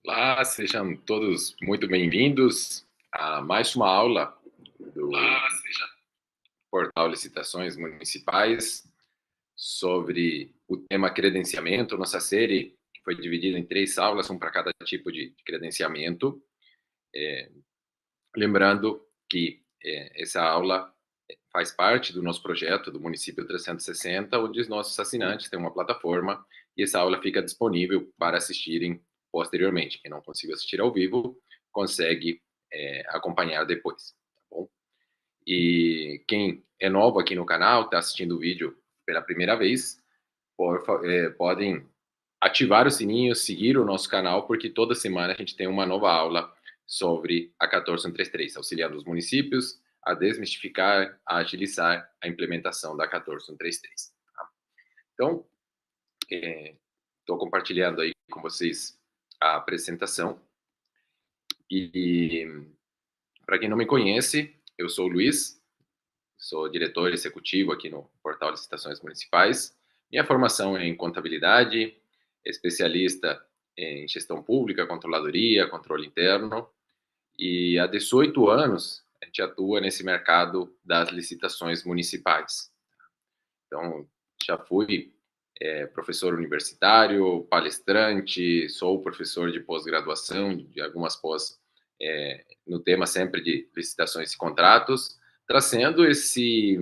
Olá, sejam todos muito bem-vindos a mais uma aula do Portal Licitações Municipais sobre o tema credenciamento. Nossa série foi dividida em 3 aulas, um para cada tipo de credenciamento. Lembrando que essa aula faz parte do nosso projeto do Município 360, onde os nossos assinantes têm uma plataforma e essa aula fica disponível para assistirem posteriormente. Quem não conseguiu assistir ao vivo, consegue acompanhar depois, tá bom? E quem é novo aqui no canal, está assistindo o vídeo pela primeira vez, podem ativar o sininho, seguir o nosso canal, porque toda semana a gente tem uma nova aula sobre a 14133, auxiliando os municípios a desmistificar, a agilizar a implementação da 14133. Tá? Então, estou compartilhando aí com vocês a apresentação. E para quem não me conhece, eu sou o Luiz, sou diretor executivo aqui no Portal Licitações Municipais. Minha formação é em contabilidade, especialista em gestão pública, controladoria, controle interno, e há 18 anos a gente atua nesse mercado das licitações municipais. Então, já fui professor universitário, palestrante, sou professor de pós-graduação, de algumas pós no tema sempre de licitações e contratos, trazendo esse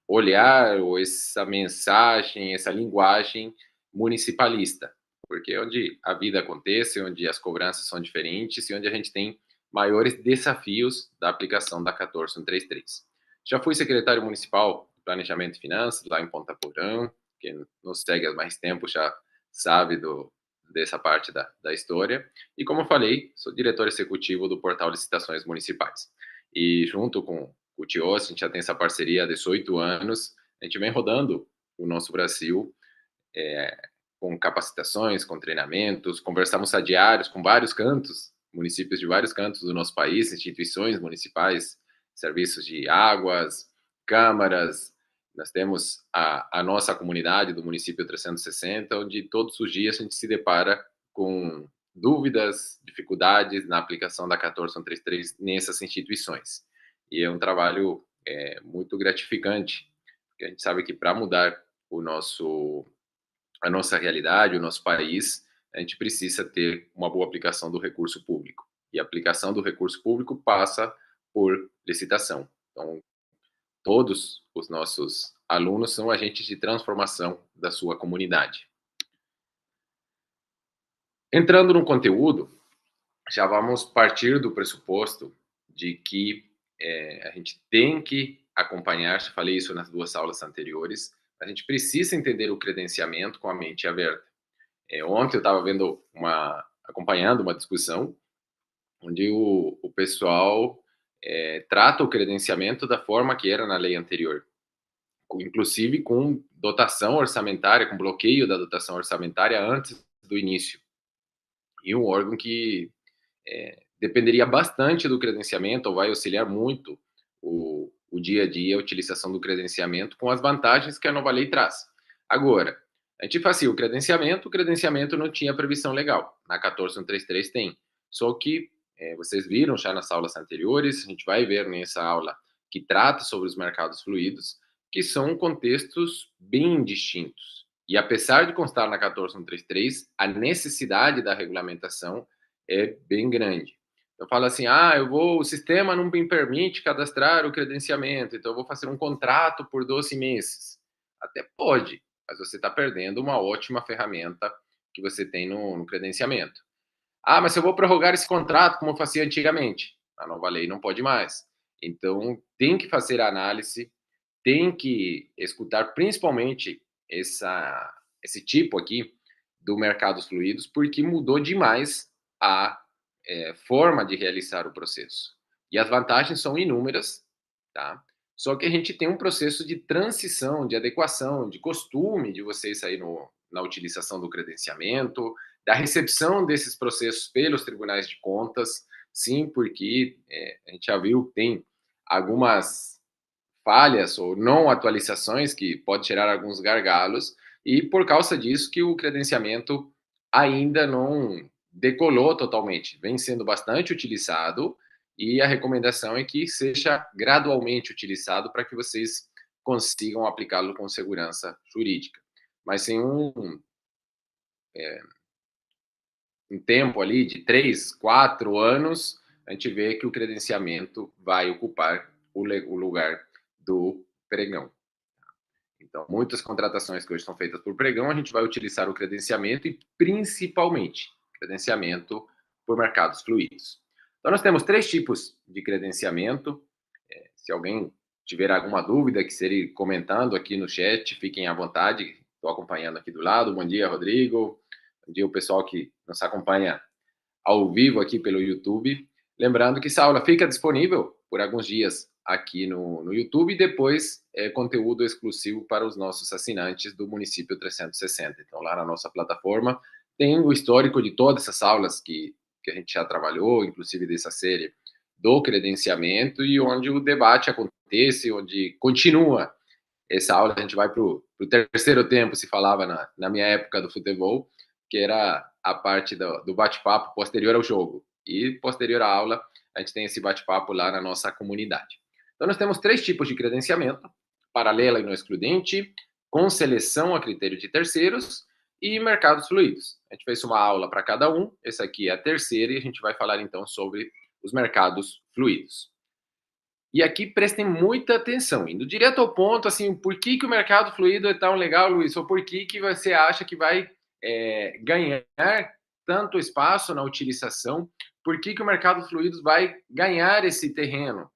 olhar ou essa mensagem, essa linguagem municipalista, porque é onde a vida acontece, onde as cobranças são diferentes e onde a gente tem maiores desafios da aplicação da 14133. Já fui secretário municipal de Planejamento e Finanças lá em Ponta Porã, quem nos segue há mais tempo já sabe dessa parte da história. E como eu falei, sou diretor executivo do Portal Licitações Municipais. E junto com o Tios, a gente já tem essa parceria há 18 anos, a gente vem rodando o nosso Brasil com capacitações, com treinamentos, conversamos a diários com vários cantos, municípios de vários cantos do nosso país, instituições municipais, serviços de águas, câmaras. Nós temos a nossa comunidade do município 360, onde todos os dias a gente se depara com dúvidas, dificuldades na aplicação da 14133 nessas instituições. E é um trabalho muito gratificante, porque a gente sabe que para mudar a nossa realidade, o nosso país, a gente precisa ter uma boa aplicação do recurso público. E a aplicação do recurso público passa por licitação. Então, todos os nossos alunos são agentes de transformação da sua comunidade. Entrando no conteúdo, já vamos partir do pressuposto de que a gente tem que acompanhar, já falei isso nas 2 aulas anteriores, a gente precisa entender o credenciamento com a mente aberta. Ontem eu estava acompanhando uma discussão onde o pessoal trata o credenciamento da forma que era na lei anterior, inclusive com dotação orçamentária, com bloqueio da dotação orçamentária antes do início. E um órgão que dependeria bastante do credenciamento, ou vai auxiliar muito o dia a dia, a utilização do credenciamento, com as vantagens que a nova lei traz. Agora, a gente fazia o credenciamento não tinha previsão legal. Na 14133 tem. Só que vocês viram já nas aulas anteriores, a gente vai ver nessa aula que trata sobre os mercados fluidos, que são contextos bem distintos. E apesar de constar na 14133, a necessidade da regulamentação é bem grande. Eu falo assim, o sistema não me permite cadastrar o credenciamento, então eu vou fazer um contrato por 12 meses. Até pode, mas você está perdendo uma ótima ferramenta que você tem no credenciamento. Mas se eu vou prorrogar esse contrato como eu fazia antigamente, a nova lei não pode mais. Então, tem que fazer a análise, tem que escutar principalmente esse tipo aqui do mercados fluidos, porque mudou demais a forma de realizar o processo. E as vantagens são inúmeras, tá? Só que a gente tem um processo de transição, de adequação, de costume de vocês aí na utilização do credenciamento, da recepção desses processos pelos tribunais de contas, sim, porque a gente já viu que tem algumas falhas ou não atualizações que pode gerar alguns gargalos, e por causa disso que o credenciamento ainda não decolou totalmente, vem sendo bastante utilizado e a recomendação é que seja gradualmente utilizado para que vocês consigam aplicá-lo com segurança jurídica. Mas sem um tempo ali de 3, 4 anos, a gente vê que o credenciamento vai ocupar o lugar do pregão. Então, muitas contratações que hoje são feitas por pregão, a gente vai utilizar o credenciamento e, principalmente, credenciamento por mercados fluidos. Então, nós temos 3 tipos de credenciamento. Se alguém tiver alguma dúvida, que seja comentando aqui no chat, fiquem à vontade. Estou acompanhando aqui do lado. Bom dia, Rodrigo. Bom dia, o pessoal que nos acompanha ao vivo aqui pelo YouTube. Lembrando que essa aula fica disponível por alguns dias aqui no YouTube e depois conteúdo exclusivo para os nossos assinantes do Município 360. Então, lá na nossa plataforma tem o histórico de todas essas aulas que a gente já trabalhou, inclusive dessa série do credenciamento, e onde o debate acontece, onde continua essa aula. A gente vai para o terceiro tempo, se falava na minha época do futebol, que era a parte do bate-papo posterior ao jogo. E posterior à aula, a gente tem esse bate-papo lá na nossa comunidade. Então, nós temos 3 tipos de credenciamento: paralela e não excludente, com seleção a critério de terceiros e mercados fluidos. A gente fez uma aula para cada um, essa aqui é a terceira, e a gente vai falar então sobre os mercados fluidos. E aqui prestem muita atenção, indo direto ao ponto, assim, por que o mercado fluido é tão legal, Luiz? Ou por que você acha que vai ganhar tanto espaço na utilização? Por que o mercado fluidos vai ganhar esse terreno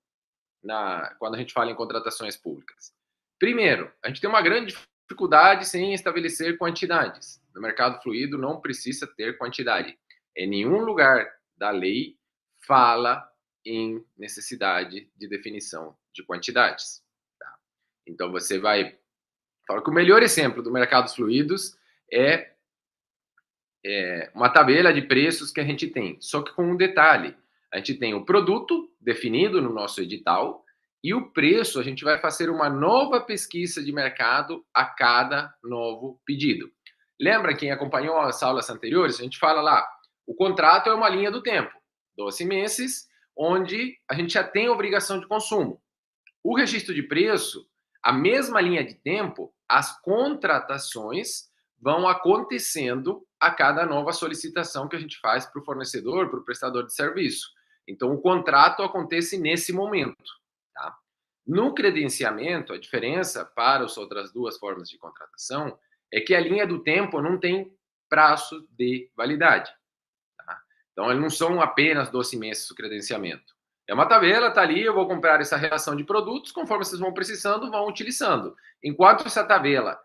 quando a gente fala em contratações públicas? Primeiro, a gente tem uma grande dificuldade em estabelecer quantidades. No mercado fluido não precisa ter quantidade. Em nenhum lugar da lei fala em necessidade de definição de quantidades. Tá? Então, você vai falar que o melhor exemplo do mercados fluidos é uma tabela de preços que a gente tem, só que com um detalhe: a gente tem o produto definido no nosso edital e o preço a gente vai fazer uma nova pesquisa de mercado a cada novo pedido. Lembra quem acompanhou as aulas anteriores? A gente fala lá, o contrato é uma linha do tempo, 12 meses, onde a gente já tem obrigação de consumo. O registro de preço, a mesma linha de tempo, as contratações vão acontecendo a cada nova solicitação que a gente faz para o fornecedor, para o prestador de serviço. Então, o contrato acontece nesse momento. Tá? No credenciamento, a diferença para as outras 2 formas de contratação é que a linha do tempo não tem prazo de validade. Tá? Então, não são apenas 12 meses o credenciamento. É uma tabela, tá ali, eu vou comprar essa relação de produtos, conforme vocês vão precisando, vão utilizando. Enquanto essa tabela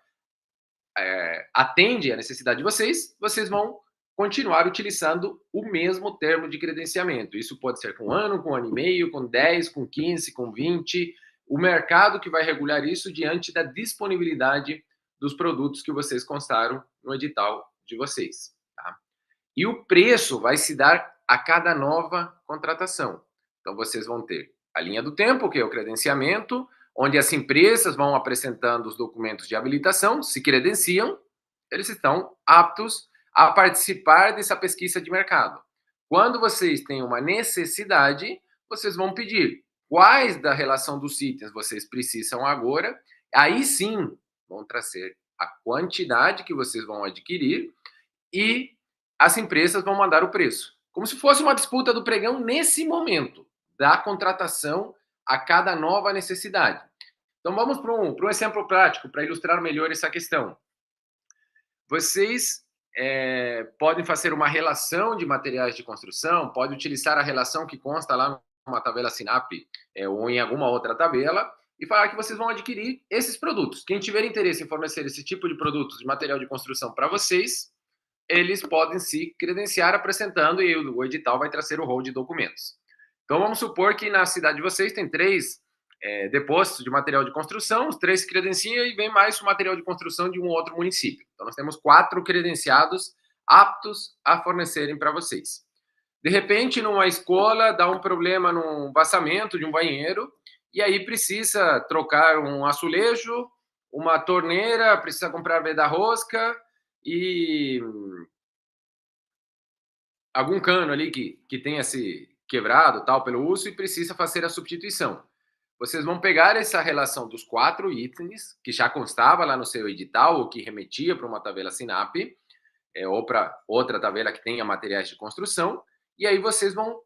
atende à necessidade de vocês, vocês vão continuar utilizando o mesmo termo de credenciamento. Isso pode ser com 1 ano, com 1 ano e meio, com 10, com 15, com 20. O mercado que vai regular isso diante da disponibilidade dos produtos que vocês constaram no edital de vocês. Tá? E o preço vai se dar a cada nova contratação. Então, vocês vão ter a linha do tempo, que é o credenciamento, onde as empresas vão apresentando os documentos de habilitação, se credenciam, eles estão aptos a participar dessa pesquisa de mercado. Quando vocês têm uma necessidade, vocês vão pedir quais da relação dos itens vocês precisam agora, aí sim vão trazer a quantidade que vocês vão adquirir e as empresas vão mandar o preço. Como se fosse uma disputa do pregão nesse momento da contratação a cada nova necessidade. Então vamos para um exemplo prático para ilustrar melhor essa questão. Vocês podem fazer uma relação de materiais de construção, pode utilizar a relação que consta lá numa tabela Sinap ou em alguma outra tabela e falar que vocês vão adquirir esses produtos. Quem tiver interesse em fornecer esse tipo de produtos de material de construção para vocês, eles podem se credenciar apresentando e o edital vai trazer o rol de documentos. Então, vamos supor que na cidade de vocês tem 3 depósitos de material de construção, os 3 se credenciam e vem mais o material de construção de um outro município. Então, nós temos 4 credenciados aptos a fornecerem para vocês. De repente, numa escola, dá um problema num vazamento de um banheiro e aí precisa trocar um azulejo, uma torneira, precisa comprar veda-rosca e algum cano ali que tenha se quebrado tal pelo uso e precisa fazer a substituição. Vocês vão pegar essa relação dos 4 itens que já constava lá no seu edital ou que remetia para uma tabela SINAP, ou para outra tabela que tenha materiais de construção, e aí vocês vão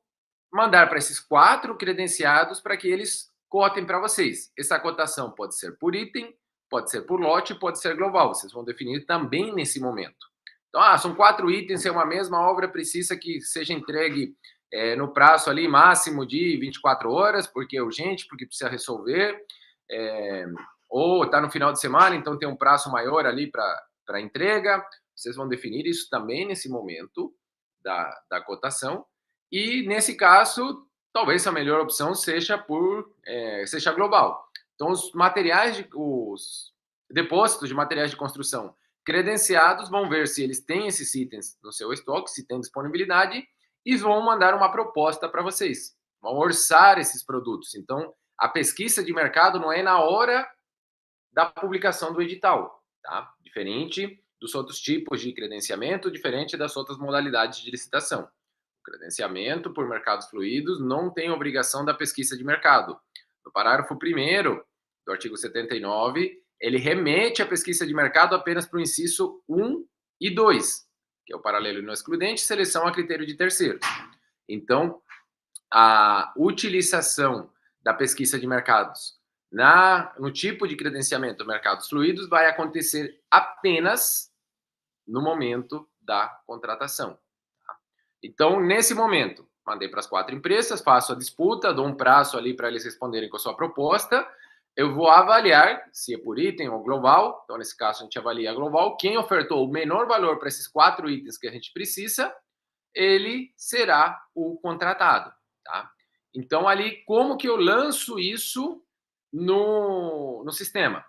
mandar para esses 4 credenciados para que eles cotem para vocês. Essa cotação pode ser por item, pode ser por lote, pode ser global. Vocês vão definir também nesse momento. Então, são 4 itens, é uma mesma obra, precisa que seja entregue no prazo ali máximo de 24 horas, porque é urgente, porque precisa resolver, ou está no final de semana, então tem um prazo maior ali para entrega. Vocês vão definir isso também nesse momento da cotação. E nesse caso, talvez a melhor opção seja seja global. Então, os depósitos de materiais de construção credenciados vão ver se eles têm esses itens no seu estoque, se tem disponibilidade, e vão mandar uma proposta para vocês. Vão orçar esses produtos. Então, a pesquisa de mercado não é na hora da publicação do edital, tá? Diferente dos outros tipos de credenciamento, diferente das outras modalidades de licitação. O credenciamento por mercados fluidos não tem obrigação da pesquisa de mercado. No parágrafo 1º do artigo 79, ele remete a pesquisa de mercado apenas para o inciso 1 e 2, que é o paralelo e não excludente, seleção a critério de terceiros. Então, a utilização da pesquisa de mercados no tipo de credenciamento mercados fluidos vai acontecer apenas no momento da contratação. Então, nesse momento, mandei para as 4 empresas, faço a disputa, dou um prazo ali para eles responderem com a sua proposta. Eu vou avaliar se é por item ou global. Então, nesse caso, a gente avalia a global. Quem ofertou o menor valor para esses 4 itens que a gente precisa, ele será o contratado. Tá? Então, ali, como que eu lanço isso no sistema?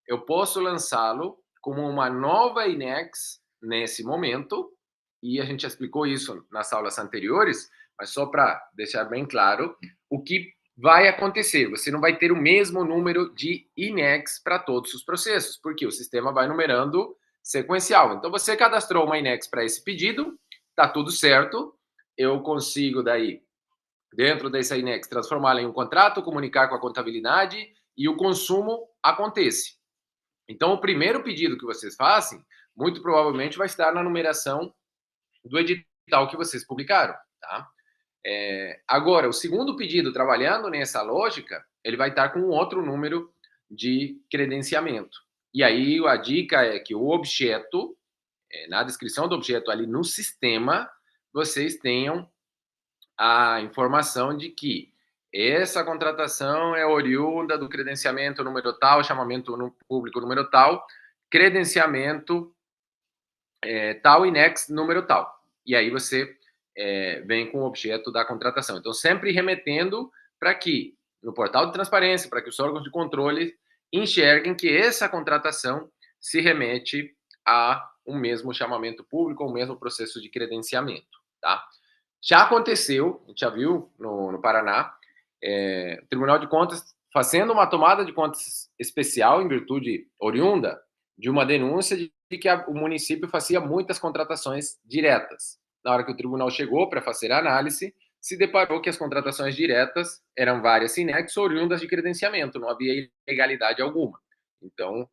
Eu posso lançá-lo como uma nova INEX nesse momento, e a gente já explicou isso nas aulas anteriores, mas só para deixar bem claro, o que vai acontecer, você não vai ter o mesmo número de INEX para todos os processos, porque o sistema vai numerando sequencial. Então, você cadastrou uma INEX para esse pedido, está tudo certo, eu consigo daí, dentro dessa INEX, transformá-la em um contrato, comunicar com a contabilidade e o consumo acontece. Então, o primeiro pedido que vocês fazem, muito provavelmente vai estar na numeração do edital que vocês publicaram, tá? Agora, o segundo pedido, trabalhando nessa lógica, ele vai estar com um outro número de credenciamento. E aí, a dica é que o objeto, na descrição do objeto ali no sistema, vocês tenham a informação de que essa contratação é oriunda do credenciamento número tal, chamamento público número tal, credenciamento tal, INEX número tal. E aí você vem com o objeto da contratação. Então, sempre remetendo para que, no portal de transparência, para que os órgãos de controle enxerguem que essa contratação se remete a um mesmo chamamento público, ou um mesmo processo de credenciamento, tá? Já aconteceu, a gente já viu no Paraná, o Tribunal de Contas fazendo uma tomada de contas especial em virtude oriunda de uma denúncia de que o município fazia muitas contratações diretas. Na hora que o tribunal chegou para fazer a análise, se deparou que as contratações diretas eram várias sinexes oriundas de credenciamento, não havia ilegalidade alguma. Então,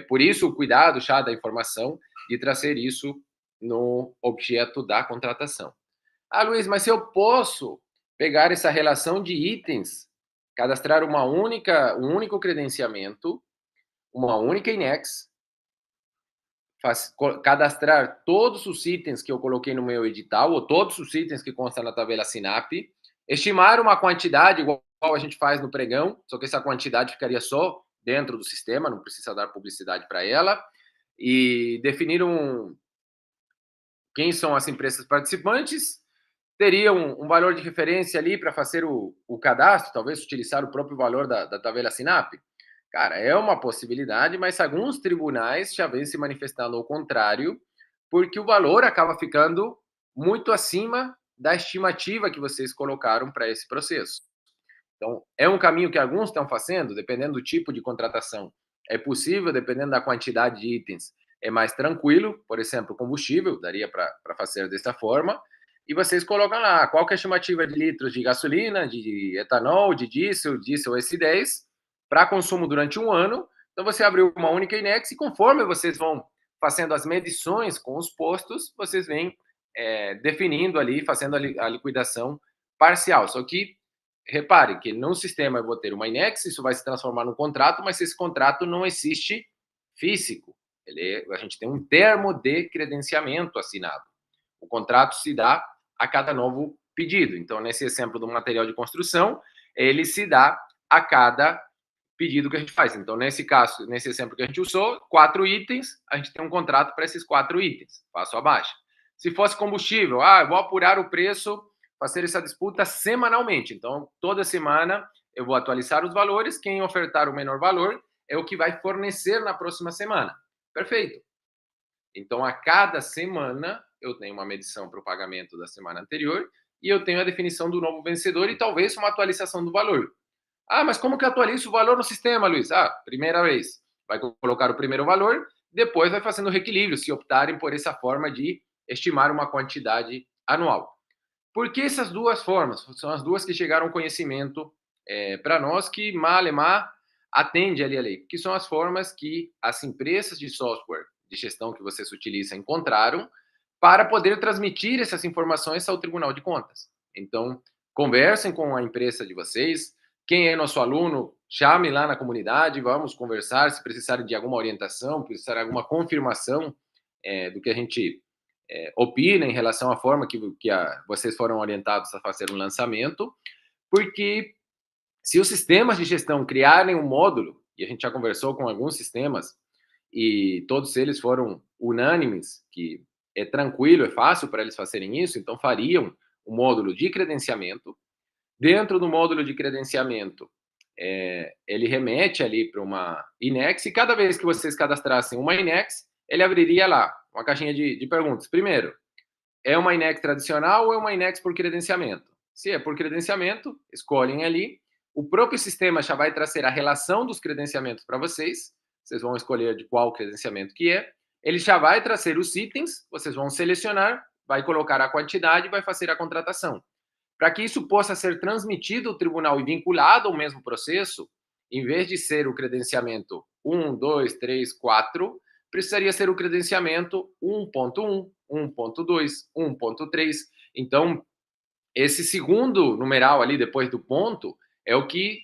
por isso o cuidado já da informação de trazer isso no objeto da contratação. Luiz, mas se eu posso pegar essa relação de itens, cadastrar um único credenciamento, uma única INEX, cadastrar todos os itens que eu coloquei no meu edital, ou todos os itens que constam na tabela SINAP, estimar uma quantidade igual a gente faz no pregão, só que essa quantidade ficaria só dentro do sistema, não precisa dar publicidade para ela, e definir quem são as empresas participantes, teria um valor de referência ali para fazer o cadastro, talvez utilizar o próprio valor da tabela SINAP. Cara, é uma possibilidade, mas alguns tribunais já vêm se manifestando ao contrário, porque o valor acaba ficando muito acima da estimativa que vocês colocaram para esse processo. Então, é um caminho que alguns estão fazendo, dependendo do tipo de contratação. É possível, dependendo da quantidade de itens, é mais tranquilo. Por exemplo, combustível, daria para fazer dessa forma. e vocês colocam lá qual que é a estimativa de litros de gasolina, de etanol, de diesel S10, para consumo durante um ano. Então, você abriu uma única INEX e conforme vocês vão fazendo as medições com os postos, vocês vêm definindo ali, fazendo a liquidação parcial. Só que, repare que no sistema eu vou ter uma INEX, isso vai se transformar num contrato, mas esse contrato não existe físico. A gente tem um termo de credenciamento assinado. O contrato se dá a cada novo pedido. Então, nesse exemplo do material de construção, ele se dá a cada pedido que a gente faz. Então, nesse caso, nesse exemplo que a gente usou, 4 itens, a gente tem um contrato para esses 4 itens, passo abaixo. Se fosse combustível, eu vou apurar o preço, fazer essa disputa semanalmente. Então, toda semana eu vou atualizar os valores, quem ofertar o menor valor é o que vai fornecer na próxima semana. Perfeito. Então, a cada semana, eu tenho uma medição para o pagamento da semana anterior e eu tenho a definição do novo vencedor e talvez uma atualização do valor. Mas como que eu atualizo o valor no sistema, Luiz? Primeira vez, vai colocar o primeiro valor, depois vai fazendo o reequilíbrio, se optarem por essa forma de estimar uma quantidade anual. Por que essas duas formas? São as duas que chegaram ao conhecimento para nós, que Malema atende ali a lei, que são as formas que as empresas de software de gestão que vocês utilizam encontraram para poder transmitir essas informações ao Tribunal de Contas. Então, conversem com a empresa de vocês. Quem é nosso aluno, chame lá na comunidade, vamos conversar. Se precisarem de alguma orientação, precisar de alguma confirmação do que a gente opina em relação à forma que vocês foram orientados a fazer um lançamento, porque se os sistemas de gestão criarem um módulo, e a gente já conversou com alguns sistemas, e todos eles foram unânimes, que é tranquilo, é fácil para eles fazerem isso, então fariam um módulo de credenciamento. Dentro do módulo de credenciamento, ele remete ali para uma INEX, e cada vez que vocês cadastrassem uma INEX, ele abriria lá uma caixinha de perguntas. Primeiro, é uma INEX tradicional ou é uma INEX por credenciamento? Se é por credenciamento, escolhem ali. O próprio sistema já vai trazer a relação dos credenciamentos para vocês. Vocês vão escolher de qual credenciamento que é. Ele já vai trazer os itens, vocês vão selecionar, vai colocar a quantidade e vai fazer a contratação. Para que isso possa ser transmitido ao tribunal e vinculado ao mesmo processo, em vez de ser o credenciamento 1, 2, 3, 4, precisaria ser o credenciamento 1.1, 1.2, 1.3. Então, esse segundo numeral ali depois do ponto é o que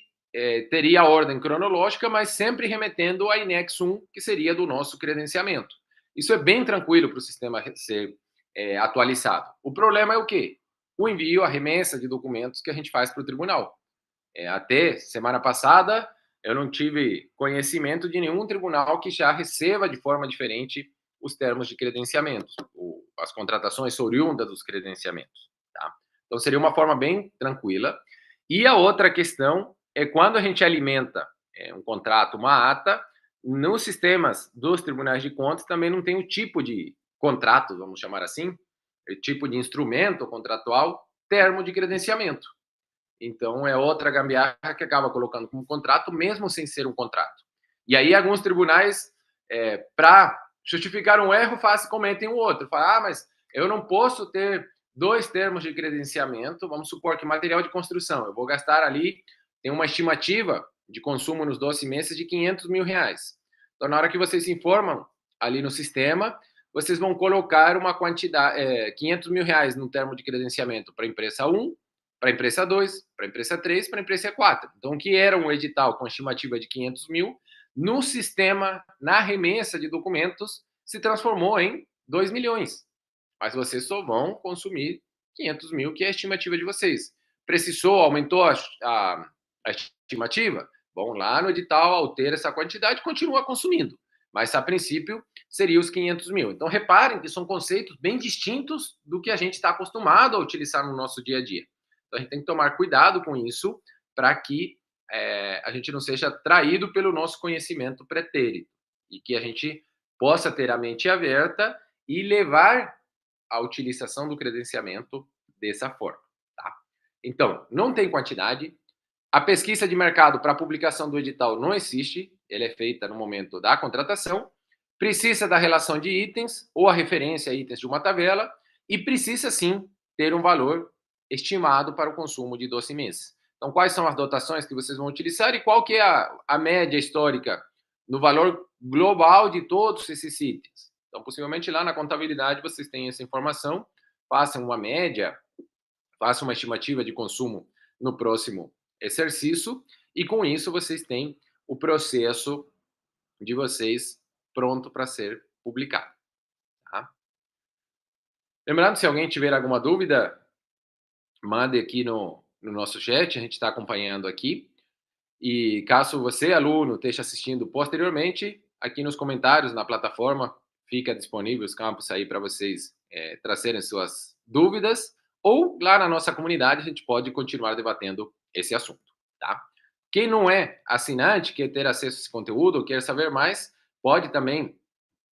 teria a ordem cronológica, mas sempre remetendo a INEX 1, que seria do nosso credenciamento. Isso é bem tranquilo para o sistema ser atualizado. O problema é o quê? O envio, a remessa de documentos que a gente faz para o tribunal. Até semana passada, eu não tive conhecimento de nenhum tribunal que já receba de forma diferente os termos de credenciamento, as contratações oriundas dos credenciamentos. Tá? Então, seria uma forma bem tranquila. E a outra questão é quando a gente alimenta um contrato, uma ata, nos sistemas dos tribunais de contas também não tem o tipo de contrato, vamos chamar assim, o tipo de instrumento contratual, termo de credenciamento. Então, é outra gambiarra que acaba colocando como contrato, mesmo sem ser um contrato. E aí, alguns tribunais, para justificar um erro, cometem o outro. Falam, mas eu não posso ter 2 termos de credenciamento. Vamos supor que material de construção, eu vou gastar ali, tem uma estimativa de consumo nos 12 meses de R$500 mil. Então, na hora que vocês se informam ali no sistema, vocês vão colocar uma quantidade, R$500 mil no termo de credenciamento para a empresa 1, para a empresa 2, para a empresa 3, para a empresa 4. Então, o que era um edital com estimativa de 500 mil, no sistema, na remessa de documentos, se transformou em 2 milhões. Mas vocês só vão consumir 500 mil, que é a estimativa de vocês. Precisou, aumentou a estimativa? Vão lá no edital, altera essa quantidade, continua consumindo. Mas, a princípio, seria os 500 mil. Então, reparem que são conceitos bem distintos do que a gente está acostumado a utilizar no nosso dia a dia. Então, a gente tem que tomar cuidado com isso para que a gente não seja traído pelo nosso conhecimento pretérito e que a gente possa ter a mente aberta e levar a utilização do credenciamento dessa forma. Tá? Então, não tem quantidade. A pesquisa de mercado para a publicação do edital não existe. Ela é feita no momento da contratação. Precisa da relação de itens ou a referência a itens de uma tabela e precisa, sim, ter um valor estimado para o consumo de 12 meses. Então, quais são as dotações que vocês vão utilizar e qual que é a média histórica no valor global de todos esses itens. Então, possivelmente lá na contabilidade vocês têm essa informação, façam uma média, façam uma estimativa de consumo no próximo exercício e com isso vocês têm o processo de vocês pronto para ser publicado. Tá? Lembrando, se alguém tiver alguma dúvida, mande aqui no nosso chat, a gente está acompanhando aqui. E caso você, aluno, esteja assistindo posteriormente, aqui nos comentários na plataforma fica disponível os campos aí para vocês trazerem suas dúvidas, ou lá na nossa comunidade a gente pode continuar debatendo esse assunto, tá? Quem não é assinante, quer ter acesso a esse conteúdo, quer saber mais, pode também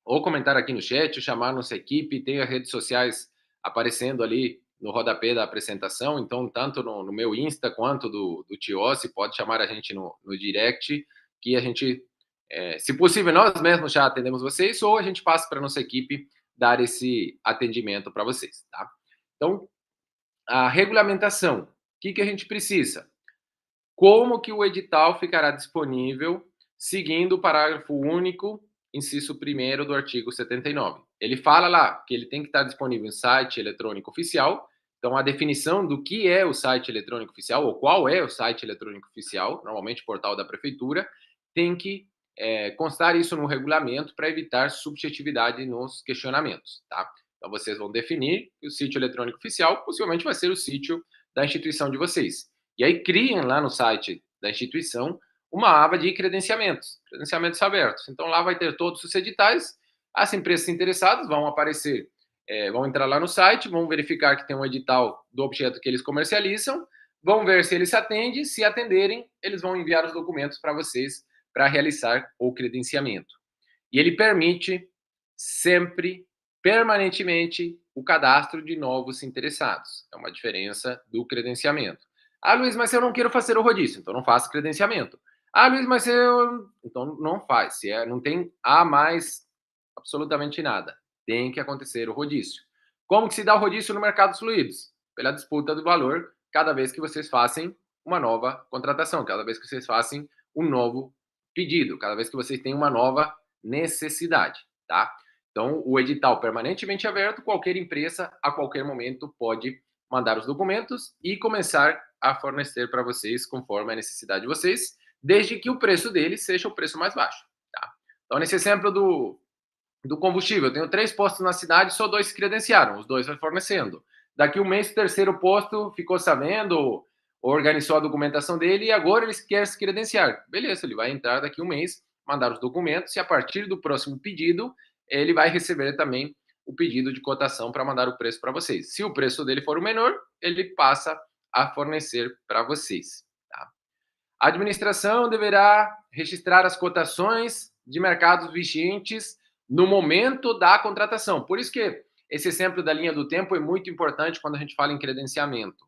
ou comentar aqui no chat, ou chamar nossa equipe, tem as redes sociais aparecendo ali no rodapé da apresentação, então tanto no meu Insta quanto do Tiossi, pode chamar a gente no direct, que a gente, se possível, nós mesmos já atendemos vocês, ou a gente passa para a nossa equipe dar esse atendimento para vocês, tá? Então, a regulamentação, o que a gente precisa? Como que o edital ficará disponível seguindo o parágrafo único, inciso 1º do artigo 79. Ele fala lá que ele tem que estar disponível em site eletrônico oficial. Então, a definição do que é o site eletrônico oficial, ou qual é o site eletrônico oficial, normalmente portal da prefeitura, tem que constar isso no regulamento para evitar subjetividade nos questionamentos, tá? Então, vocês vão definir que o sítio eletrônico oficial possivelmente vai ser o sítio da instituição de vocês. E aí criem lá no site da instituição uma aba de credenciamentos abertos. Então lá vai ter todos os editais, as empresas interessadas vão aparecer, vão entrar lá no site, vão verificar que tem um edital do objeto que eles comercializam, vão ver se eles atendem, se atenderem, eles vão enviar os documentos para vocês para realizar o credenciamento. E ele permite sempre, permanentemente, o cadastro de novos interessados. É uma diferença do credenciamento. Ah, Luiz, mas eu não quero fazer o rodízio, então não faça credenciamento. Ah, Luiz, mas eu... Então não faz. Se não tem A mais absolutamente nada. Tem que acontecer o rodízio. Como que se dá o rodízio no mercado dos fluidos? Pela disputa do valor cada vez que vocês fazem uma nova contratação, cada vez que vocês fazem um novo pedido, cada vez que vocês têm uma nova necessidade, tá? Então, o edital permanentemente aberto, qualquer empresa, a qualquer momento, pode mandar os documentos e começar a fornecer para vocês conforme a necessidade de vocês, desde que o preço deles seja o preço mais baixo, tá? Então, nesse exemplo do combustível, eu tenho 3 postos na cidade, só 2 se credenciaram, os 2 vai fornecendo. Daqui um mês, o terceiro posto ficou sabendo, organizou a documentação dele e agora ele quer se credenciar. Beleza, ele vai entrar daqui um mês, mandar os documentos e a partir do próximo pedido, ele vai receber também o pedido de cotação para mandar o preço para vocês. Se o preço dele for o menor, ele passa a fornecer para vocês. Tá? A administração deverá registrar as cotações de mercados vigentes no momento da contratação. Por isso que esse exemplo da linha do tempo é muito importante quando a gente fala em credenciamento.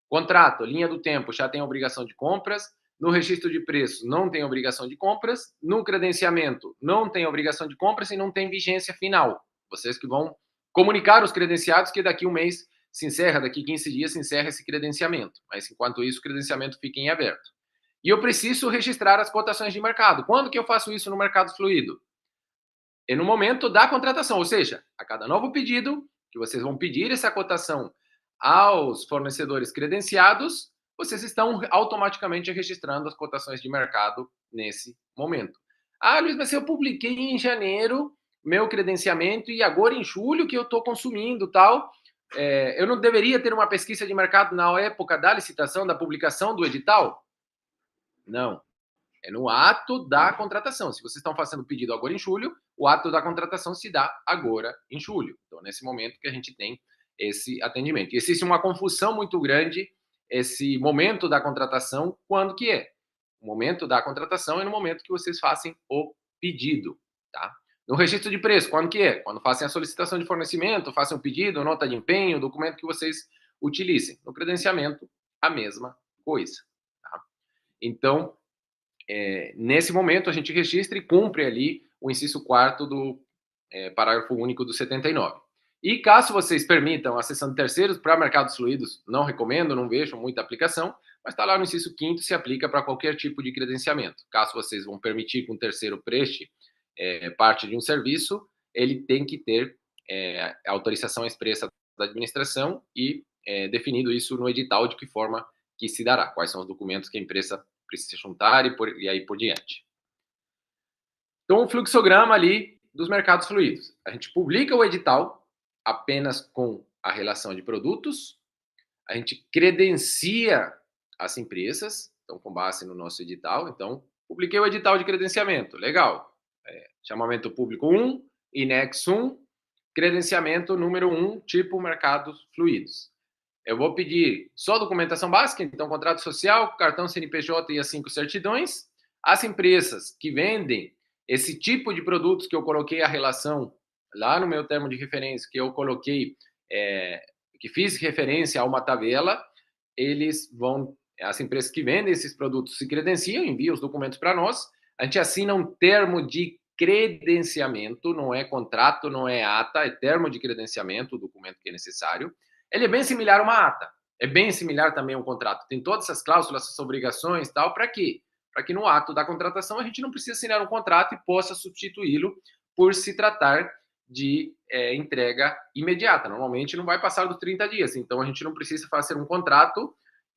Contrato, linha do tempo, já tem obrigação de compras. No registro de preços, não tem obrigação de compras. No credenciamento, não tem obrigação de compras e não tem vigência final. Vocês que vão comunicar os credenciados que daqui um mês se encerra, daqui 15 dias se encerra esse credenciamento. Mas, enquanto isso, o credenciamento fica em aberto. E eu preciso registrar as cotações de mercado. Quando que eu faço isso no mercado fluido? É no momento da contratação, ou seja, a cada novo pedido, que vocês vão pedir essa cotação aos fornecedores credenciados, vocês estão automaticamente registrando as cotações de mercado nesse momento. Ah, Luiz, mas eu publiquei em janeiro meu credenciamento e agora em julho que eu estou consumindo tal. Eu não deveria ter uma pesquisa de mercado na época da licitação, da publicação do edital? Não. É no ato da contratação. Se vocês estão fazendo o pedido agora em julho, o ato da contratação se dá agora em julho. Então, nesse momento que a gente tem esse atendimento. E existe uma confusão muito grande esse momento da contratação, quando que é? O momento da contratação é no momento que vocês fazem o pedido, tá? No registro de preço, quando que é? Quando fazem a solicitação de fornecimento, fazem o pedido, nota de empenho, documento que vocês utilizem. No credenciamento, a mesma coisa, tá? Então, nesse momento, a gente registra e cumpre ali o inciso 4º do parágrafo único do 79. E caso vocês permitam a acessão de terceiros para mercados fluidos, não recomendo, não vejo muita aplicação, mas está lá no inciso 5º, se aplica para qualquer tipo de credenciamento. Caso vocês vão permitir que um terceiro preste parte de um serviço, ele tem que ter a autorização expressa da administração e definido isso no edital de que forma que se dará, quais são os documentos que a empresa precisa juntar e aí por diante. Então, o fluxograma ali dos mercados fluidos. A gente publica o edital apenas com a relação de produtos, a gente credencia as empresas, então, com base no nosso edital. Então, publiquei o edital de credenciamento, legal. Chamamento público 1, INEX 1, credenciamento número 1, tipo mercados fluidos. Eu vou pedir só documentação básica, então, contrato social, cartão CNPJ e as 5 certidões. As empresas que vendem esse tipo de produtos que eu coloquei a relação lá no meu termo de referência, que eu coloquei, que fiz referência a uma tabela, as empresas que vendem esses produtos se credenciam, enviam os documentos para nós, a gente assina um termo de credenciamento, não é contrato, não é ata, é termo de credenciamento, o documento que é necessário. Ele é bem similar a uma ata, é bem similar também a um contrato. Tem todas essas cláusulas, essas obrigações, tal, para quê? Para que no ato da contratação a gente não precise assinar um contrato e possa substituí-lo por se tratar de entrega imediata. Normalmente não vai passar dos 30 dias, então a gente não precisa fazer um contrato,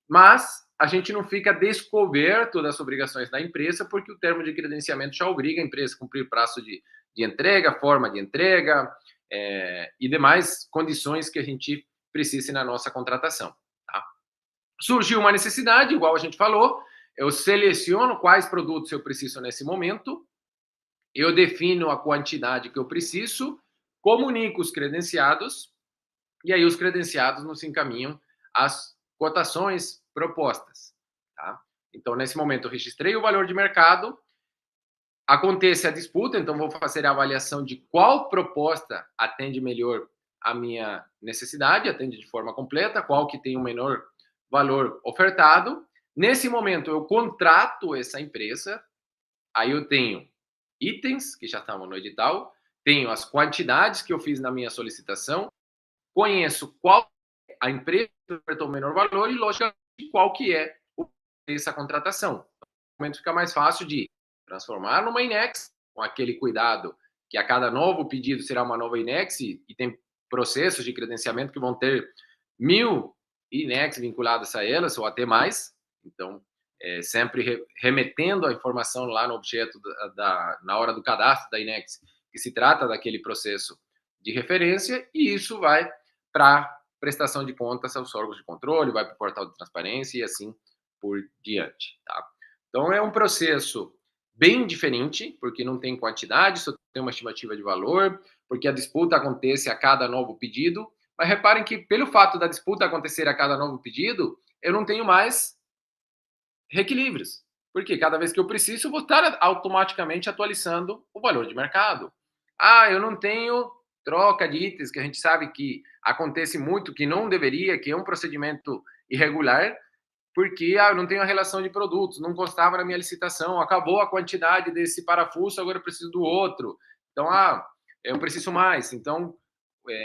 mas a gente não fica descoberto das obrigações da empresa, porque o termo de credenciamento já obriga a empresa a cumprir prazo de entrega, forma de entrega e demais condições que a gente precise na nossa contratação. Tá? Surgiu uma necessidade, igual a gente falou, eu seleciono quais produtos eu preciso nesse momento, eu defino a quantidade que eu preciso, comunico os credenciados, e aí os credenciados nos encaminham as cotações propostas. Tá? Então, nesse momento, eu registrei o valor de mercado, acontece a disputa, então vou fazer a avaliação de qual proposta atende melhor a minha necessidade, atende de forma completa, qual que tem o menor valor ofertado. Nesse momento, eu contrato essa empresa, aí eu tenho itens que já estavam no edital, tenho as quantidades que eu fiz na minha solicitação, conheço qual a empresa que ofertou o menor valor e, logicamente, qual que é essa contratação. No momento fica mais fácil de transformar numa INEX, com aquele cuidado que a cada novo pedido será uma nova INEX e tem processos de credenciamento que vão ter 1000 INEX vinculadas a elas, ou até mais. Então, sempre remetendo a informação lá no objeto na hora do cadastro da INEX, que se trata daquele processo de referência, e isso vai para prestação de contas aos órgãos de controle, vai para o portal de transparência e assim por diante. Tá? Então, é um processo bem diferente, porque não tem quantidade, só tem uma estimativa de valor, porque a disputa acontece a cada novo pedido. Mas reparem que, pelo fato da disputa acontecer a cada novo pedido, eu não tenho mais reequilíbrios. Porque cada vez que eu preciso, eu vou estar automaticamente atualizando o valor de mercado. Ah, eu não tenho troca de itens, que a gente sabe que acontece muito, que não deveria, que é um procedimento irregular, porque eu não tenho a relação de produtos, não constava na minha licitação, acabou a quantidade desse parafuso, agora eu preciso do outro. Então, eu preciso mais. Então,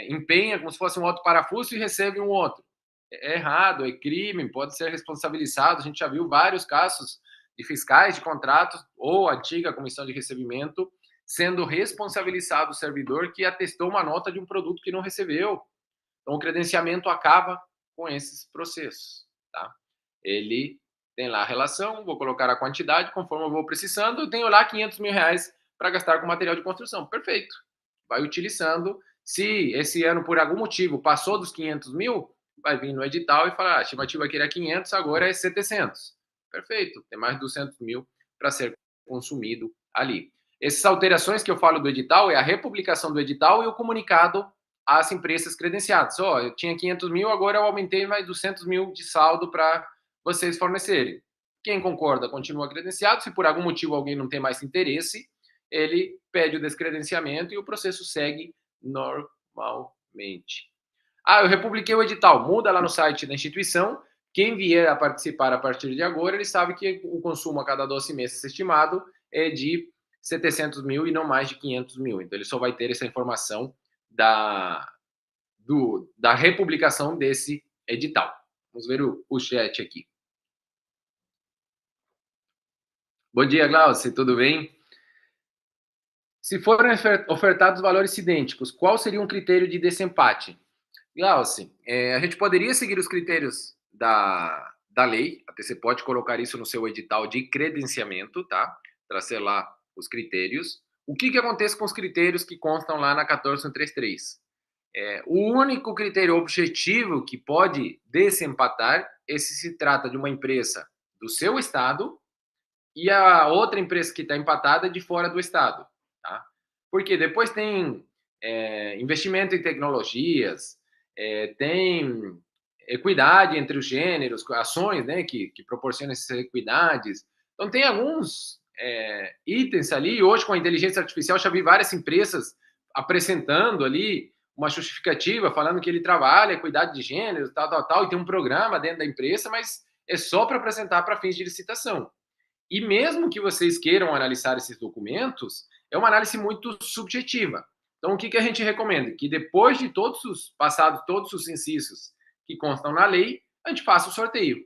empenha como se fosse um outro parafuso e recebe um outro. É errado, é crime, pode ser responsabilizado. A gente já viu vários casos de fiscais de contratos ou antiga comissão de recebimento sendo responsabilizado o servidor que atestou uma nota de um produto que não recebeu. Então, o credenciamento acaba com esses processos. Tá? Ele tem lá a relação, vou colocar a quantidade, conforme eu vou precisando, eu tenho lá 500 mil reais para gastar com material de construção. Perfeito. Vai utilizando. Se esse ano, por algum motivo, passou dos 500 mil, vai vir no edital e falar, a estimativa aqui era 500, agora é 700. Perfeito. Tem mais de 200 mil para ser consumido ali. Essas alterações que eu falo do edital é a republicação do edital e o comunicado às empresas credenciadas. Eu tinha 500 mil, agora eu aumentei mais 200 mil de saldo para vocês fornecerem. Quem concorda continua credenciado. Se por algum motivo alguém não tem mais interesse, ele pede o descredenciamento e o processo segue normalmente. Eu republiquei o edital. Muda lá no site da instituição. Quem vier a participar a partir de agora, ele sabe que o consumo a cada 12 meses estimado é de 700 mil e não mais de 500 mil. Então, ele só vai ter essa informação da republicação desse edital. Vamos ver o chat aqui. Bom dia, Glaucio, tudo bem? Se forem ofertados valores idênticos, qual seria um critério de desempate? Glaucio, a gente poderia seguir os critérios da lei, até você pode colocar isso no seu edital de credenciamento, tá? Trazer lá os critérios. O que acontece com os critérios que constam lá na 14133? O único critério objetivo que pode desempatar é se se trata de uma empresa do seu estado e a outra empresa que está empatada de fora do estado, tá? Porque depois tem investimento em tecnologias, tem equidade entre os gêneros, ações, né, que proporcionam essas equidades. Então tem alguns itens ali. Hoje com a inteligência artificial já vi várias empresas apresentando ali uma justificativa, falando que ele trabalha equidade de gêneros, tal, e tem um programa dentro da empresa, mas é só para apresentar para fins de licitação. E mesmo que vocês queiram analisar esses documentos, é uma análise muito subjetiva. Então, o que a gente recomenda? Que depois de passados todos os incisos que constam na lei, a gente faça o sorteio,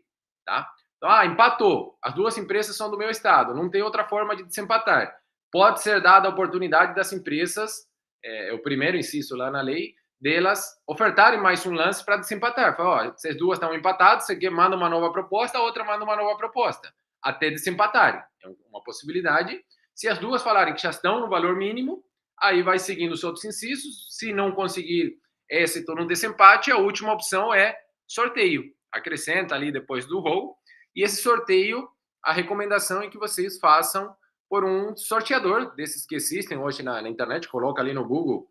tá? Então, empatou. As duas empresas são do meu estado. Não tem outra forma de desempatar. Pode ser dada a oportunidade das empresas, é o primeiro inciso lá na lei, delas ofertarem mais um lance para desempatar. Fala, ó, vocês duas estão empatadas, você manda uma nova proposta, a outra manda uma nova proposta até desempatarem. É uma possibilidade. Se as duas falarem que já estão no valor mínimo, aí vai seguindo os outros incisos. Se não conseguir êxito no desempate, a última opção é sorteio. Acrescenta ali depois do roll. E esse sorteio, a recomendação é que vocês façam por um sorteador desses que existem hoje na internet. Coloca ali no Google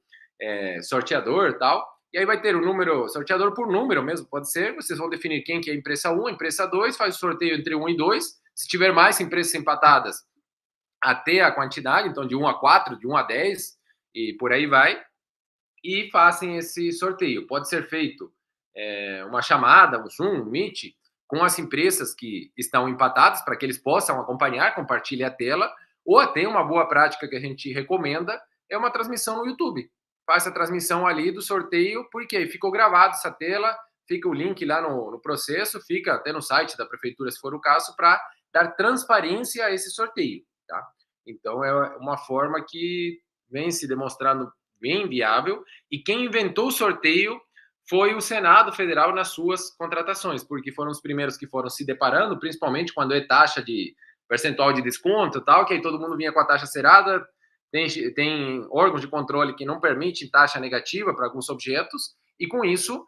sorteador e tal. E aí vai ter o número, sorteador por número mesmo, pode ser. Vocês vão definir quem que é a empresa 1, a empresa 2, faz o sorteio entre 1 e 2. Se tiver mais empresas empatadas, até a quantidade, então de 1 a 4, de 1 a 10, e por aí vai, e façam esse sorteio. Pode ser feito uma chamada, um Zoom, um Meet, com as empresas que estão empatadas, para que eles possam acompanhar, compartilhar a tela, ou até uma boa prática que a gente recomenda, é uma transmissão no YouTube. Faz a transmissão ali do sorteio, porque ficou gravado essa tela, fica o link lá no processo, fica até no site da prefeitura, se for o caso, para dar transparência a esse sorteio, tá? Então, é uma forma que vem se demonstrando bem viável, e quem inventou o sorteio foi o Senado Federal nas suas contratações, porque foram os primeiros que foram se deparando, principalmente quando é taxa de percentual de desconto e tal, que aí todo mundo vinha com a taxa zerada. Tem órgãos de controle que não permitem taxa negativa para alguns objetos, e com isso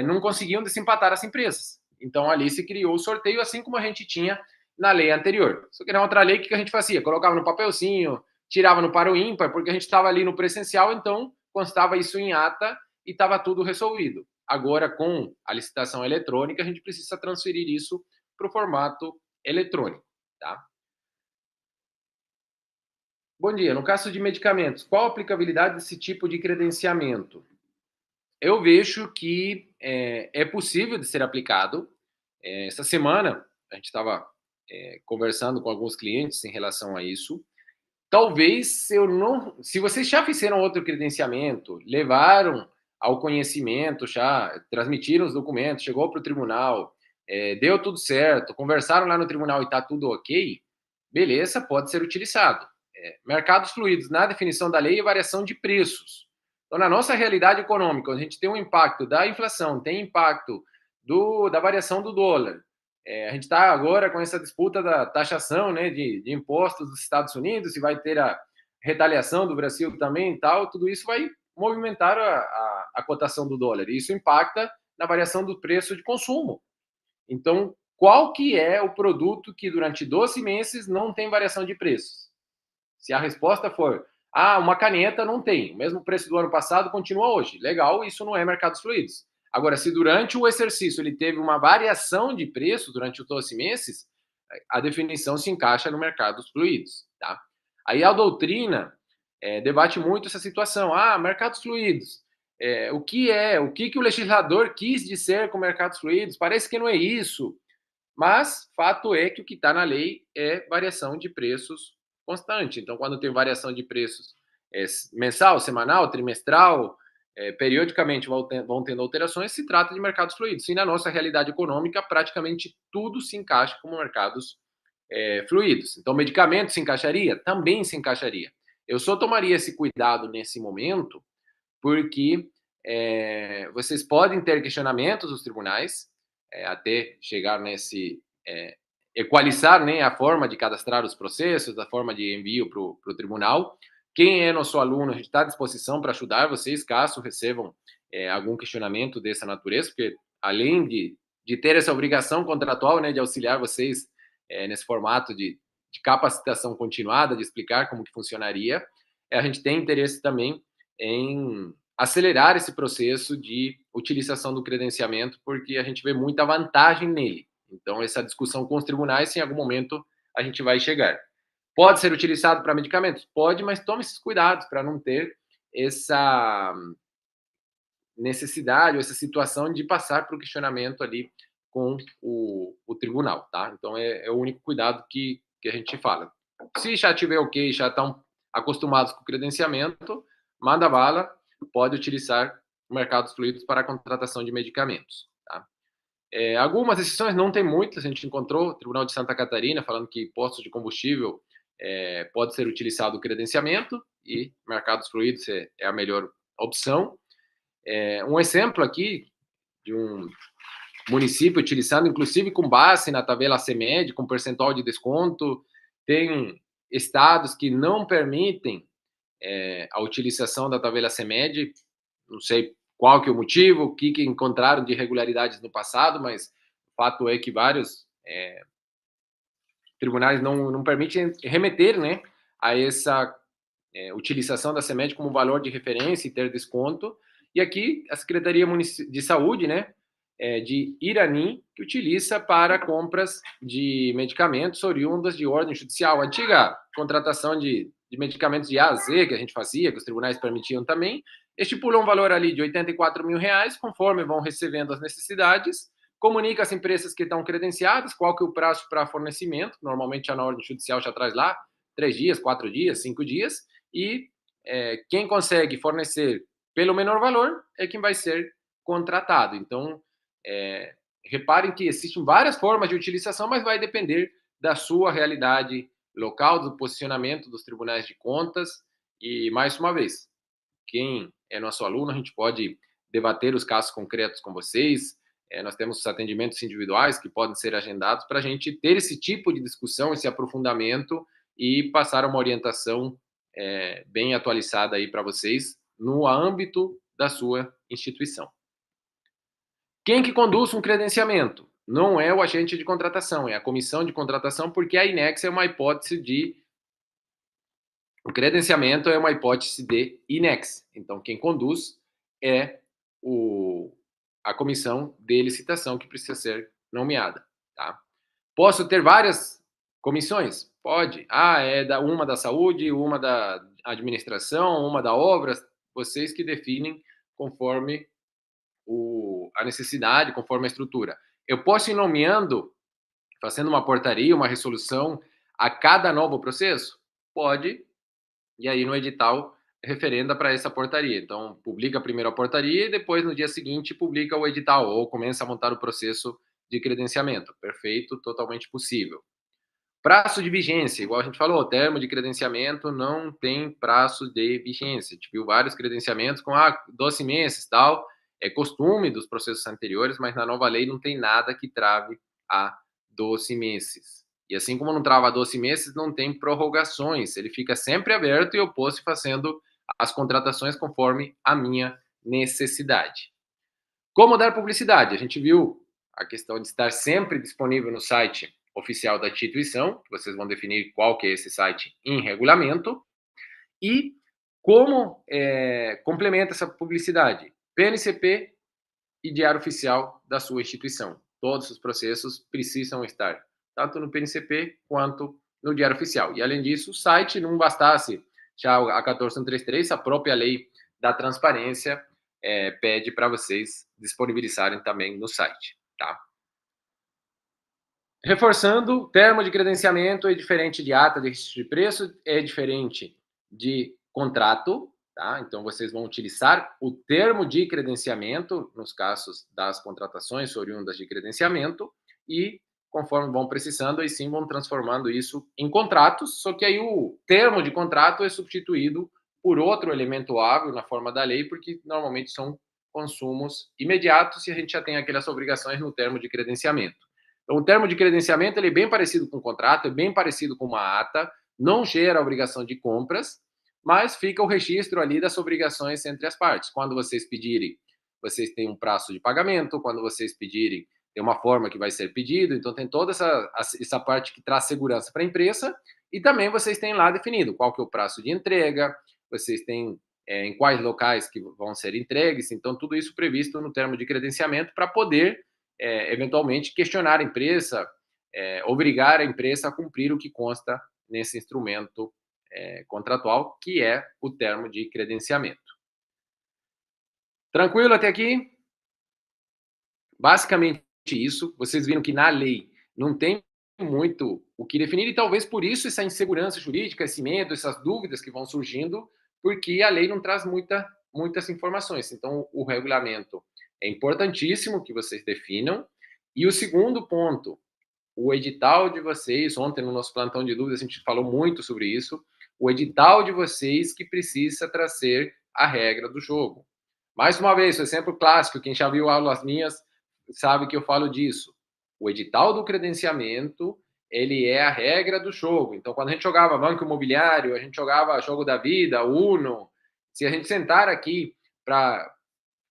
não conseguiam desempatar as empresas. Então ali se criou o sorteio, assim como a gente tinha na lei anterior. Só que na outra lei, o que a gente fazia? Colocava no papelzinho, tirava no par ou ímpar, porque a gente estava ali no presencial, então constava isso em ata e estava tudo resolvido. Agora, com a licitação eletrônica, a gente precisa transferir isso para o formato eletrônico, tá? Bom dia. No caso de medicamentos, qual a aplicabilidade desse tipo de credenciamento? Eu vejo que é possível de ser aplicado. Essa semana, a gente estava conversando com alguns clientes em relação a isso. Talvez eu não. Se vocês já fizeram outro credenciamento, levaram ao conhecimento, já transmitiram os documentos, chegou para o tribunal, deu tudo certo, conversaram lá no tribunal e está tudo ok, beleza, pode ser utilizado. Mercados fluidos, na definição da lei, é variação de preços. Então, na nossa realidade econômica, a gente tem um impacto da inflação, tem impacto da variação do dólar. A gente está agora com essa disputa da taxação, né, de impostos dos Estados Unidos, e vai ter a retaliação do Brasil também e tal. Tudo isso vai movimentar a cotação do dólar. E isso impacta na variação do preço de consumo. Então, qual que é o produto que durante 12 meses não tem variação de preços? Se a resposta for, uma caneta não tem, o mesmo preço do ano passado continua hoje. Legal, isso não é mercados fluidos. Agora, se durante o exercício ele teve uma variação de preço durante os 12 meses, a definição se encaixa no mercados fluidos, tá? Aí a doutrina debate muito essa situação. Mercados fluidos. O que o legislador quis dizer com mercados fluidos? Parece que não é isso. Mas fato é que o que está na lei é variação de preços constante. Então, quando tem variação de preços mensal, semanal, trimestral, periodicamente vão tendo alterações, se trata de mercados fluidos. E na nossa realidade econômica, praticamente tudo se encaixa como mercados fluidos. Então, medicamento se encaixaria? Também se encaixaria. Eu só tomaria esse cuidado nesse momento, porque vocês podem ter questionamentos dos tribunais, até chegar nesse equalizar, né, a forma de cadastrar os processos, a forma de envio para o tribunal. Quem é nosso aluno, a gente está à disposição para ajudar vocês, caso recebam algum questionamento dessa natureza, porque além de ter essa obrigação contratual, né, de auxiliar vocês nesse formato de capacitação continuada, de explicar como que funcionaria, a gente tem interesse também em acelerar esse processo de utilização do credenciamento, porque a gente vê muita vantagem nele. Então, essa discussão com os tribunais, em algum momento, a gente vai chegar. Pode ser utilizado para medicamentos? Pode, mas tome esses cuidados para não ter essa necessidade ou essa situação de passar para o questionamento ali com o tribunal, tá? Então, é o único cuidado que a gente fala. Se já tiver ok, já estão acostumados com o credenciamento, manda bala, pode utilizar mercados fluidos para a contratação de medicamentos, tá? Algumas exceções, não tem muitas, a gente encontrou o Tribunal de Santa Catarina falando que postos de combustível pode ser utilizado o credenciamento e mercados fluidos é a melhor opção. Um exemplo aqui de um município utilizando, inclusive com base na tabela CEMED, com percentual de desconto, tem estados que não permitem a utilização da tabela CEMED, não sei qual que é o motivo, o que encontraram de irregularidades no passado, mas o fato é que vários tribunais não permitem remeter, né, a essa utilização da CEMED como valor de referência e ter desconto. E aqui a Secretaria de Saúde, né, de Irani, que utiliza para compras de medicamentos oriundas de ordem judicial. A antiga contratação de medicamentos de A a Z, que a gente fazia, que os tribunais permitiam também, estipula um valor ali de R$ 84 mil, conforme vão recebendo as necessidades, comunica às empresas que estão credenciadas qual que é o prazo para fornecimento, normalmente já na ordem judicial já traz lá 3 dias, 4 dias, 5 dias, e quem consegue fornecer pelo menor valor é quem vai ser contratado. Então, reparem que existem várias formas de utilização, mas vai depender da sua realidade local, do posicionamento dos tribunais de contas. E, mais uma vez, quem é nosso aluno, a gente pode debater os casos concretos com vocês. Nós temos os atendimentos individuais que podem ser agendados para a gente ter esse tipo de discussão, esse aprofundamento e passar uma orientação bem atualizada aí para vocês no âmbito da sua instituição. Quem que conduz um credenciamento? Não é o agente de contratação, é a comissão de contratação, porque a INEX é uma hipótese de... O credenciamento é uma hipótese de INEX. Então, quem conduz é a comissão de licitação que precisa ser nomeada, tá? Posso ter várias comissões? Pode. Uma da saúde, uma da administração, uma da obras. Vocês que definem conforme a necessidade, conforme a estrutura. Eu posso ir nomeando, fazendo uma portaria, uma resolução a cada novo processo? Pode. E aí no edital referenda para essa portaria. Então, publica primeiro a portaria e depois, no dia seguinte, publica o edital ou começa a montar o processo de credenciamento. Perfeito, totalmente possível. Prazo de vigência, igual a gente falou, o termo de credenciamento não tem prazo de vigência. A gente viu vários credenciamentos com 12 meses, tal. É costume dos processos anteriores, mas na nova lei não tem nada que trave a 12 meses. E assim como não trava a 12 meses, não tem prorrogações. Ele fica sempre aberto e eu posso ir fazendo as contratações conforme a minha necessidade. Como dar publicidade? A gente viu a questão de estar sempre disponível no site oficial da instituição, vocês vão definir qual que é esse site em regulamento, e como complementa essa publicidade? PNCP e Diário Oficial da sua instituição. Todos os processos precisam estar tanto no PNCP quanto no Diário Oficial. E, além disso, o site não bastasse já a 14133, a própria lei da transparência pede para vocês disponibilizarem também no site, tá? Reforçando, termo de credenciamento é diferente de ata de registro de preço, é diferente de contrato, tá? Então, vocês vão utilizar o termo de credenciamento, nos casos das contratações oriundas de credenciamento, e conforme vão precisando, aí sim vão transformando isso em contratos, só que aí o termo de contrato é substituído por outro elemento hábil na forma da lei, porque normalmente são consumos imediatos e a gente já tem aquelas obrigações no termo de credenciamento. Então, o termo de credenciamento ele é bem parecido com o contrato, é bem parecido com uma ata, não gera obrigação de compras, mas fica o registro ali das obrigações entre as partes. Quando vocês pedirem, vocês têm um prazo de pagamento, quando vocês pedirem, tem uma forma que vai ser pedido, então tem toda essa parte que traz segurança para a empresa, e também vocês têm lá definido qual que é o prazo de entrega, vocês têm em quais locais que vão ser entregues, então tudo isso previsto no termo de credenciamento para poder, eventualmente, questionar a empresa, obrigar a empresa a cumprir o que consta nesse instrumento contratual, que é o termo de credenciamento. Tranquilo até aqui? Basicamente isso. Vocês viram que na lei não tem muito o que definir, e talvez por isso essa insegurança jurídica, esse medo, essas dúvidas que vão surgindo, porque a lei não traz muitas informações. Então, o regulamento é importantíssimo que vocês definam. E o segundo ponto, o edital de vocês, ontem no nosso plantão de dúvidas a gente falou muito sobre isso, o edital de vocês que precisa trazer a regra do jogo. Mais uma vez, o exemplo clássico, quem já viu aulas minhas sabe que eu falo disso. O edital do credenciamento, ele é a regra do jogo. Então, quando a gente jogava Banco Imobiliário, a gente jogava Jogo da Vida, Uno, se a gente sentar aqui para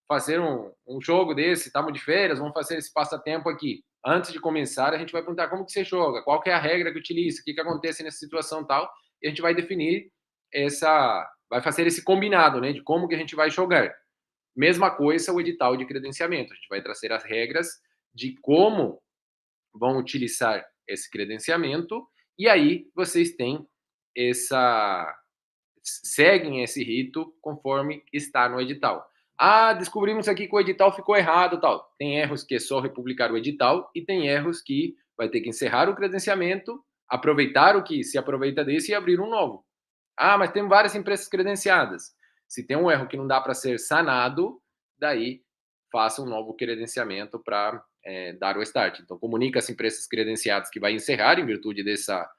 fazer um jogo desse, estamos de férias, vamos fazer esse passatempo aqui. Antes de começar, a gente vai perguntar como que você joga, qual que é a regra que utiliza, o que acontece nessa situação tal, e a gente vai definir vai fazer esse combinado, né, de como que a gente vai jogar. Mesma coisa o edital de credenciamento, a gente vai trazer as regras de como vão utilizar esse credenciamento, e aí vocês têm seguem esse rito conforme está no edital. Ah, descobrimos aqui que o edital ficou errado, tal. Tem erros que é só republicar o edital e tem erros que vai ter que encerrar o credenciamento, aproveitar o que se aproveita desse e abrir um novo. Ah, mas tem várias empresas credenciadas. Se tem um erro que não dá para ser sanado, daí faça um novo credenciamento para dar o start. Então, comunica as empresas credenciadas que vai encerrar em virtude dessa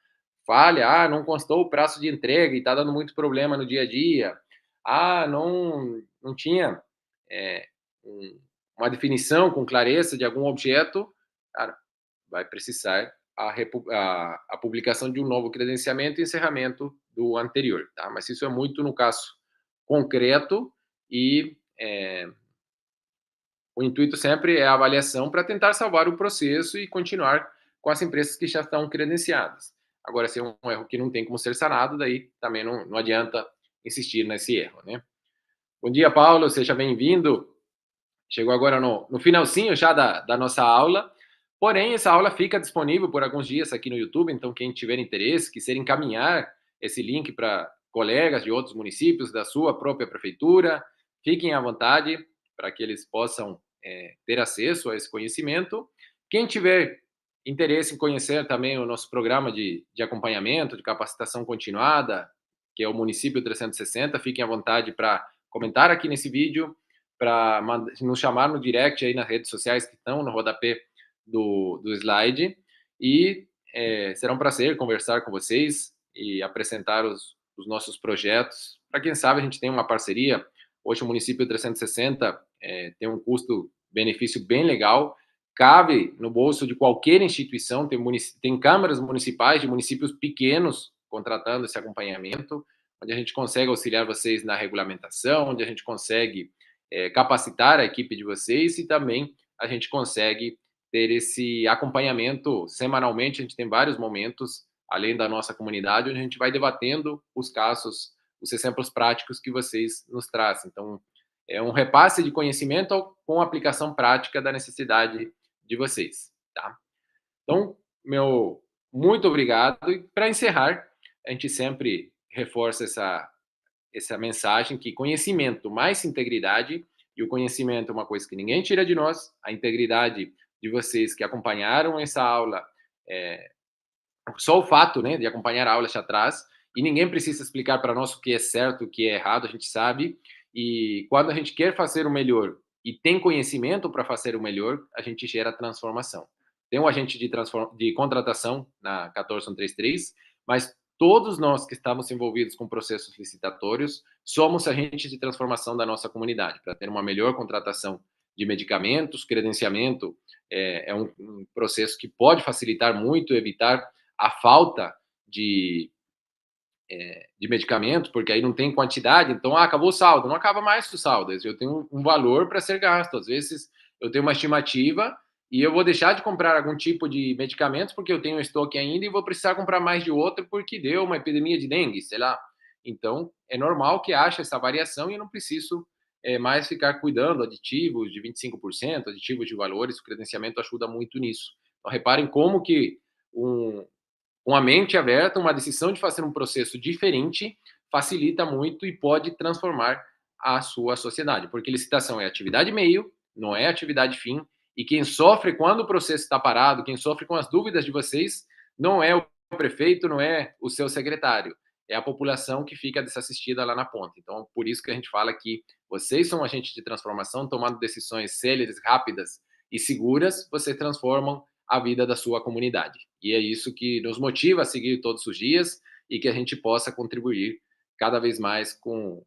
falha. Ah, não constou o prazo de entrega e está dando muito problema no dia a dia. Ah, não tinha é, uma definição com clareza de algum objeto. Cara, vai precisar a publicação de um novo credenciamento e encerramento do anterior, tá? Mas isso é muito no caso concreto e o intuito sempre é a avaliação para tentar salvar o processo e continuar com as empresas que já estão credenciadas. Agora, se é um erro que não tem como ser sanado, daí também não adianta insistir nesse erro, né? Bom dia, Paulo, seja bem-vindo. Chegou agora no finalzinho já da nossa aula, porém, essa aula fica disponível por alguns dias aqui no YouTube, então quem tiver interesse, quiser encaminhar esse link para colegas de outros municípios, da sua própria prefeitura, fiquem à vontade para que eles possam ter acesso a esse conhecimento. Quem tiver interesse em conhecer também o nosso programa de acompanhamento, de capacitação continuada, que é o Município 360, fiquem à vontade para comentar aqui nesse vídeo, para nos chamar no direct aí nas redes sociais que estão no rodapé do slide. E será um prazer conversar com vocês e apresentar os nossos projetos. Para quem sabe, a gente tem uma parceria. Hoje o Município 360 tem um custo-benefício bem legal, cabe no bolso de qualquer instituição, tem câmaras municipais de municípios pequenos contratando esse acompanhamento, onde a gente consegue auxiliar vocês na regulamentação, onde a gente consegue capacitar a equipe de vocês e também a gente consegue ter esse acompanhamento semanalmente. A gente tem vários momentos, além da nossa comunidade, onde a gente vai debatendo os casos, os exemplos práticos que vocês nos trazem. Então, é um repasse de conhecimento com aplicação prática da necessidade de vocês, tá? Então, meu muito obrigado. E para encerrar, a gente sempre reforça essa mensagem que conhecimento mais integridade, e o conhecimento é uma coisa que ninguém tira de nós, a integridade de vocês que acompanharam essa aula, só o fato, né, de acompanhar a aula já atrás, e ninguém precisa explicar para nós o que é certo, o que é errado, a gente sabe, e quando a gente quer fazer o melhor e tem conhecimento para fazer o melhor, a gente gera transformação. Tem um agente de contratação na 14133, mas todos nós que estamos envolvidos com processos licitatórios somos agentes de transformação da nossa comunidade, para ter uma melhor contratação de medicamentos, credenciamento é um processo que pode facilitar muito, evitar a falta de medicamento, porque aí não tem quantidade, então acabou o saldo, não acaba mais o saldo, eu tenho um valor para ser gasto, às vezes eu tenho uma estimativa e eu vou deixar de comprar algum tipo de medicamentos porque eu tenho estoque ainda e vou precisar comprar mais de outro porque deu uma epidemia de dengue, sei lá. Então, é normal que haja essa variação e eu não preciso mais ficar cuidando aditivos de 25%, aditivos de valores, o credenciamento ajuda muito nisso. Então, reparem como que um, com a mente aberta, uma decisão de fazer um processo diferente facilita muito e pode transformar a sua sociedade, porque licitação é atividade meio, não é atividade fim, e quem sofre quando o processo está parado, quem sofre com as dúvidas de vocês, não é o prefeito, não é o seu secretário, é a população que fica desassistida lá na ponta. Então, por isso que a gente fala que vocês são agentes de transformação, tomando decisões céleres, rápidas e seguras, vocês transformam a vida da sua comunidade. E é isso que nos motiva a seguir todos os dias e que a gente possa contribuir cada vez mais com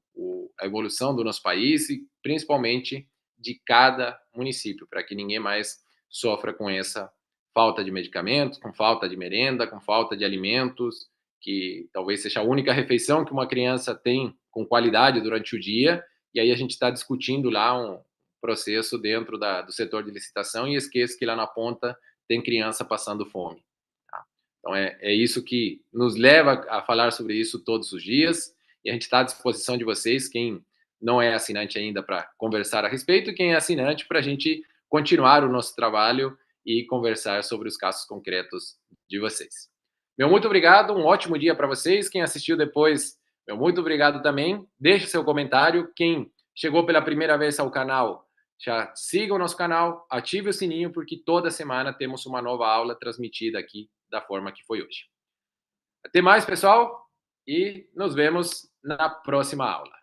a evolução do nosso país e principalmente de cada município, para que ninguém mais sofra com essa falta de medicamentos, com falta de merenda, com falta de alimentos, que talvez seja a única refeição que uma criança tem com qualidade durante o dia, e aí a gente está discutindo lá um processo dentro do setor de licitação e esquece que lá na ponta tem criança passando fome. Tá? Então, é isso que nos leva a falar sobre isso todos os dias, e a gente está à disposição de vocês, quem não é assinante ainda, para conversar a respeito, e quem é assinante, para a gente continuar o nosso trabalho e conversar sobre os casos concretos de vocês. Meu muito obrigado, um ótimo dia para vocês. Quem assistiu depois, meu muito obrigado também. Deixe seu comentário. Quem chegou pela primeira vez ao canal, já siga o nosso canal, ative o sininho, porque toda semana temos uma nova aula transmitida aqui da forma que foi hoje. Até mais, pessoal, e nos vemos na próxima aula.